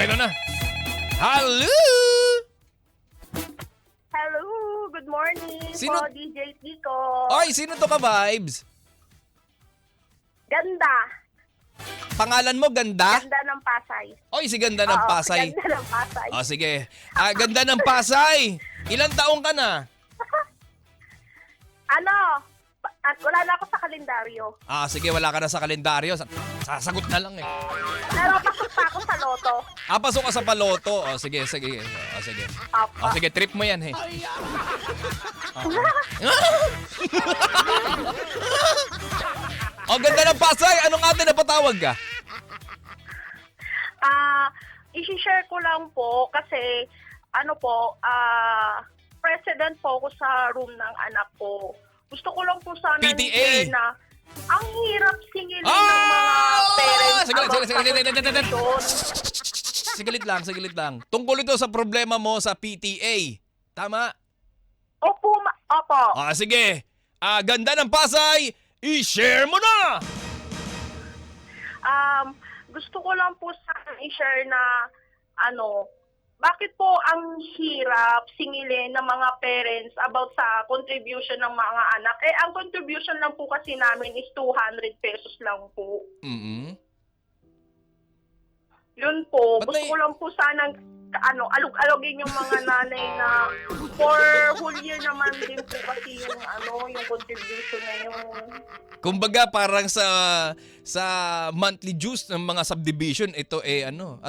Ayun na. Hello! Hello, good morning Sino- po, DJ Kiko. Oy, sino to ka, Vibes? Ganda. Pangalan mo, Ganda? Ganda ng Pasay. Oy, si Ganda ng Oo, Pasay. Ganda ng Pasay. O, sige. Ganda ng Pasay. Ilang taong ka na? Ano? At wala na ako sa kalendaryo. Sige, wala ka na sa kalendaryo. Sasagot na lang eh. Pero pasok pa ako sa loto. Pasok ka sa paloto. O, sige. Sige. Apa. Sige, trip mo yan, he. Ganda ng Pasay. Anong atin na patawag ka? I-share ko lang po kasi president po ako sa room ng anak ko. Gusto ko lang po sana PTA. i-share na ang hirap singilin ng mga parents about sa Sigilit lang. Tungkol ito sa problema mo sa PTA. Tama? Opo. Sige. Ganda ng Pasay. I-share mo na! Gusto ko lang po sana i-share na bakit po ang hirap singilin ng mga parents about sa contribution ng mga anak? Ang contribution lang po kasi namin is 200 pesos lang po. Mm-hmm. Yun po. Ba't Gusto ko lang po sana alog-alogin yung mga nanay na for whole year naman din po kasi yung contribution na yung... Kumbaga parang sa monthly dues ng mga subdivision, ito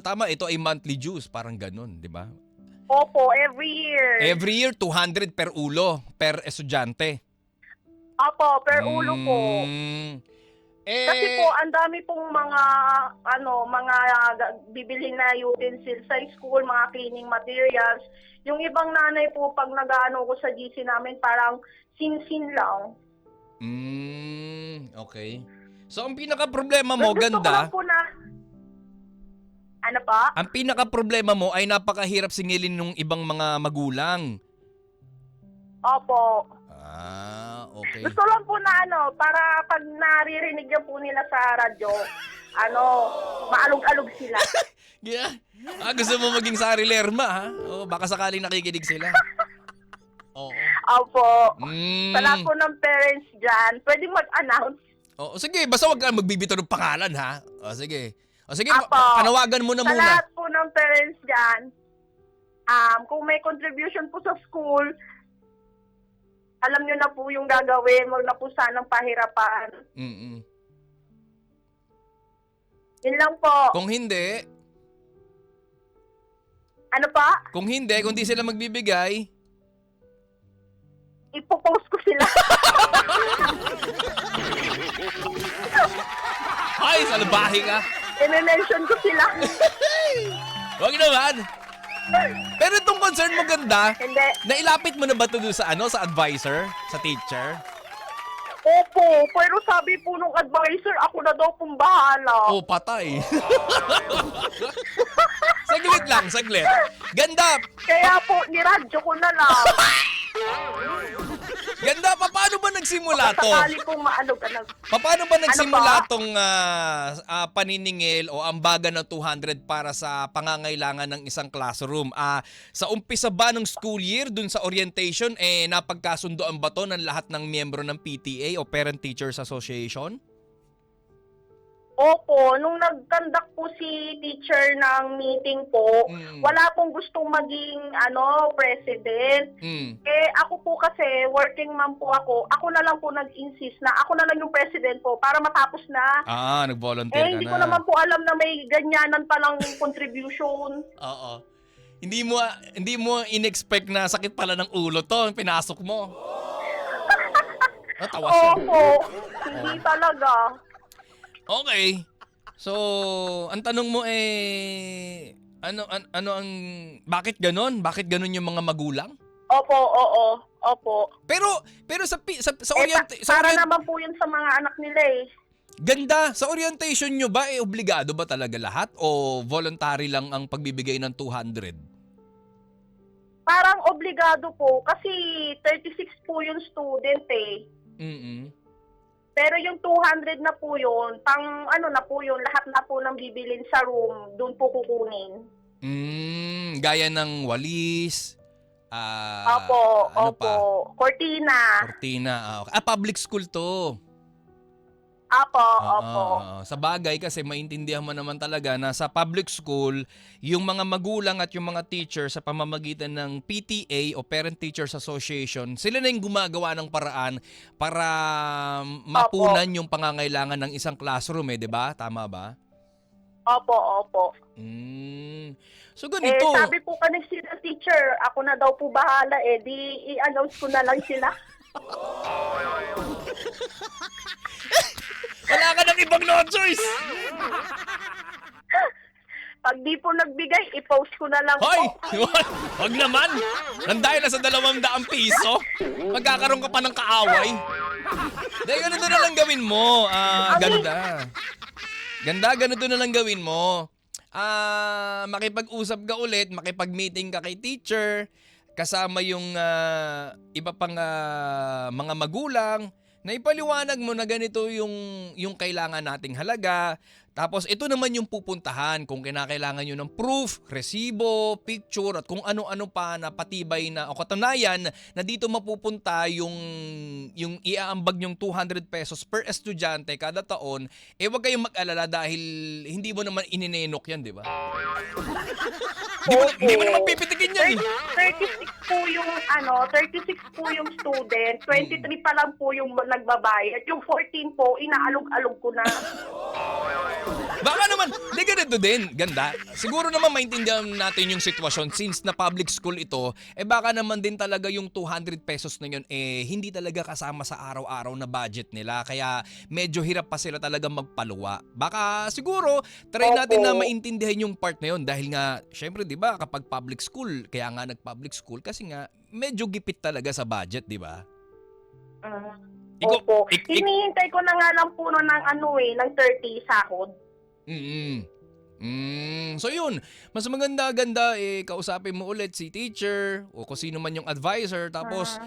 tama, ito ay monthly dues, parang ganun, di ba? Opo, every year. Every year 200 per ulo, per estudyante. Opo, per ulo po. Kasi po, ang dami pong mga bibili na utensils sa school, mga cleaning materials. Yung ibang nanay po, pag nag-ano ko sa GC namin, parang sin-sin lang. Okay. So, ang pinaka-problema mo, Gusto ko Ganda, lang po na... Ano pa? ang pinaka-problema mo ay napakahirap singilin ng ibang mga magulang. Opo. Okay. Gusto lang po na para pag naririnig yan po nila sa radyo, maalog-alog sila. Yeah. Gusto mo maging Sari Lerma, ha? Baka sakaling nakikinig sila. Oo. Opo. Sa Mm. lahat po ng parents dyan, pwede mag-announce. Sige, basta wag ka magbibito ng pangalan, ha? Sige. Sige, Apo. panawagan mo na Sa muna. lahat po ng parents dyan, kung may contribution po sa school, alam nyo na po yung gagawin, wag na po sanang pahirapan. Mm-mm. Yun lang po. Kung hindi, Ano pa? kung di sila magbibigay, Ipopost ko sila. ay, salbahe ka. I-mention ko sila. Wag naman. Pero itong concern mo, Ganda, Hindi. nailapit mo na ba ito sa advisor, sa teacher? Opo, pero sabi po nung advisor, ako na daw pong bahala. Patay. saglit. Ganda, Kaya po, niradyo ko na lang. Ganda, paano ba nagsimula to? Sakali pong maalog-alog. Paano ba nagsimula Ano ba? tong paniningil o ambagan ng 200 para sa pangangailangan ng isang classroom? Sa umpisa ba ng school year, dun sa orientation, napagkasundoan ba to ng lahat ng miyembro ng PTA o Parent Teachers Association? Opo, nung nag-conduct po si teacher ng meeting po, wala pong gustong maging president. Ako po kasi, working mom po ako na lang po nag-insist na ako na lang yung president po para matapos na. Nag-volunteer ka na. Hindi ko naman po alam na may ganyanan palang contribution. Oo. Hindi mo in-expect na sakit pala ng ulo to, pinasok mo. Tawa siya. Opo, hindi talaga. Okay. So, ang tanong mo bakit ganon? Bakit ganon yung mga magulang? Opo. Pero sa Para naman po yun sa mga anak nila eh. Ganda, sa orientation nyo ba obligado ba talaga lahat o voluntary lang ang pagbibigay ng 200? Parang obligado po kasi 36 po yung student eh. Pero yung 200 na po yun, na po yun, lahat na po ng bibilin sa room, doon po kukunin. Gaya ng walis, Opo, ano opo. pa? Cortina. Cortina. Okay. Public school to. Opo, Oo, opo. oo. Sa bagay kasi maintindihan mo naman talaga na sa public school, yung mga magulang at yung mga teacher sa pamamagitan ng PTA o Parent Teachers Association, sila na yung gumagawa ng paraan para mapunan yung pangangailangan ng isang classroom, 'di ba? Tama ba? Opo, opo. So ganito. Sabi po kanina sila teacher, ako na daw po bahala di i-announce ko na lang sila. Wala ka ng ibang no choice. Pag di po nagbigay, i-post ko na lang Hoy! po. Wag naman! Nandahil na sa 200 piso, magkakaroon ka pa ng kaaway. Dahil ganito na lang gawin mo. Ganda. Ganda, ganito na lang gawin mo. Makipag-usap ka ulit, makipag-meeting ka kay teacher, kasama yung iba pang mga magulang, na ipaliwanag mo na ganito yung kailangan nating halaga. Tapos ito naman yung pupuntahan kung kinakailangan nyo ng proof, resibo, picture at kung ano-ano pa na patibay na o katunayan na dito mapupunta yung iaambag nyong 200 pesos per estudyante kada taon, wag kayong mag-alala dahil hindi mo naman ininenok yan, di ba? Hindi mo naman pipitikin yan. 36 po yung 36 po yung student, 23 pa lang po yung nagbabayad. Yung 14 po, inaalog-alog ko na. Baka naman, di ganito din, ganda. Siguro naman maintindihan natin yung sitwasyon since na public school ito, baka naman din talaga yung 200 pesos na yun, hindi talaga kasama sa araw-araw na budget nila. Kaya medyo hirap pa sila talaga magpaluwa. Baka siguro, try natin na maintindihan yung part na yun dahil nga, syempre di ba, kapag public school, kaya nga nag-public school kasi nga, medyo gipit talaga sa budget, di ba? Opo. Hinihintay ko na nga lang po ng ng 30 sahod. So yun, mas maganda-ganda kausapin mo ulit si teacher o kung sino man yung advisor tapos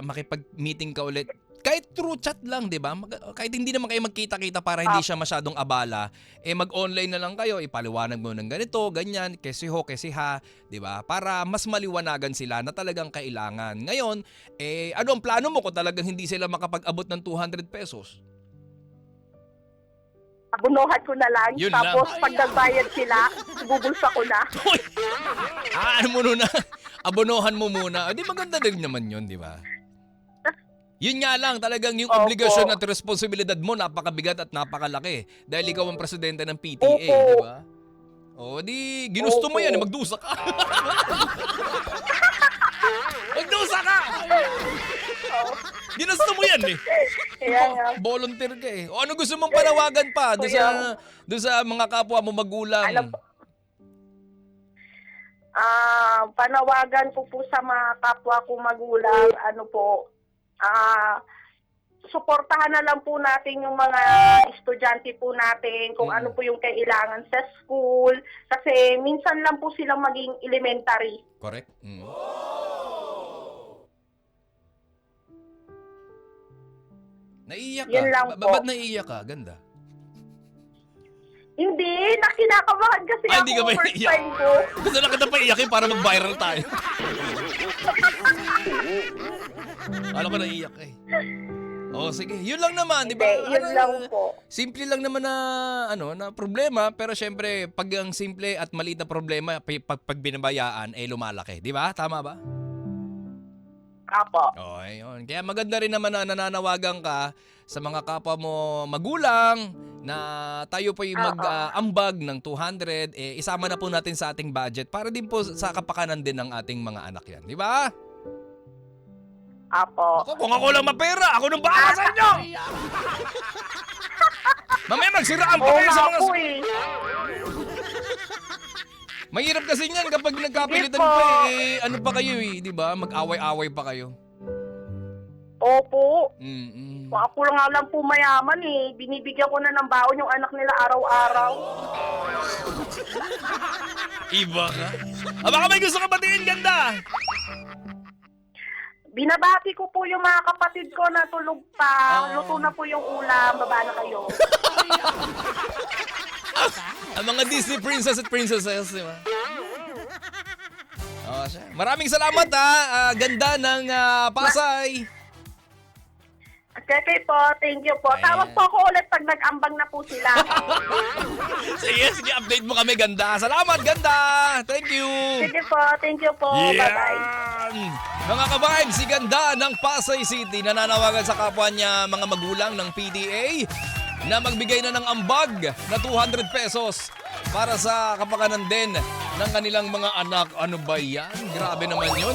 makipag-meeting ka ulit. Kahit through chat lang, 'di ba? Kahit hindi naman kayo magkita-kita para hindi siya masyadong abala, mag-online na lang kayo, ipaliwanag mo ng ganito, ganyan, kesi ho, kesi ha, 'di ba? Para mas maliwanagan sila na talagang kailangan. Ngayon, ano ang plano mo kung talagang hindi sila makapag-abot ng 200 pesos? Abunuhan ko na lang. Yun Tapos lang. pag nagbayad sila, bubulsa ko na. Hoy! Ano mo na? Abonohan mo muna. Di maganda din naman yun, di ba? Yun nga lang, talagang yung obligasyon at responsibilidad mo napakabigat at napakalaki. Dahil ikaw ang presidente ng PTA, di ba? O di, ginusto mo yan, magdusa ka. Magdusa ka! Ginusto mo yan Kaya nga. Volunteer ka O ano gusto mong panawagan pa doon sa mga kapwa mo magulang? Panawagan ko po sa mga kapwa ko magulang, suportahan na lang po natin yung mga estudyante po natin kung ano po yung kailangan sa school kasi minsan lang po silang maging elementary. Correct. Naiiyak ka? Yun lang po. Ba't naiiyak ka? Ganda. Hindi, nakinakabahan kasi Hindi ka ako ba first naiiyak? time ko. Gusto na kita paiyakin para mag-viral tayo. Alam ko naiiyak sige. Yun lang naman, di ba? Hindi, yun lang po. Simple lang naman na problema, pero syempre, pag ang simple at maliit na problema, pag binabayaan, lumalaki. Di ba? Tama ba? Apo. Ayun. Kaya maganda rin naman na nananawagan ka sa mga kapwa mo magulang na tayo po yung mag-ambag ng 200, isama na po natin sa ating budget para din po sa kapakanan din ng ating mga anak yan. Di ba? Apo. Kung ako lang mapera, ako nang bahala sa inyo! Mamaya magsiraan pa kayo sa mga... Mahirap kasi niyan kapag nagkapilitan pa ano pa kayo di ba? Mag-away-away pa kayo. Opo. Ako lang po mayaman binibigyan ko na ng baon yung anak nila araw-araw. Iba ka? Baka may gusto ka batiin, ganda! Binabati ko po yung mga kapatid ko na tulog pa. Luto na po yung ulam. Baba na kayo. Ang mga Disney princess at princesses, di ba? siya. Maraming salamat ha. Ganda ng Pasay. Okay po, thank you po. Ayan. Tawag po ako ulit pag nag-ambang na po sila. Sige, update mo kami, ganda. Salamat, ganda. Thank you. Sige po, thank you po. Bye-bye. Yan! Mga ka-vibes, si Ganda ng Pasay City nananawagan sa kapwa niya mga magulang ng PDA na magbigay na ng ambag na 200 pesos para sa kapakanan din ng kanilang mga anak. Ano ba yan? Grabe naman yun.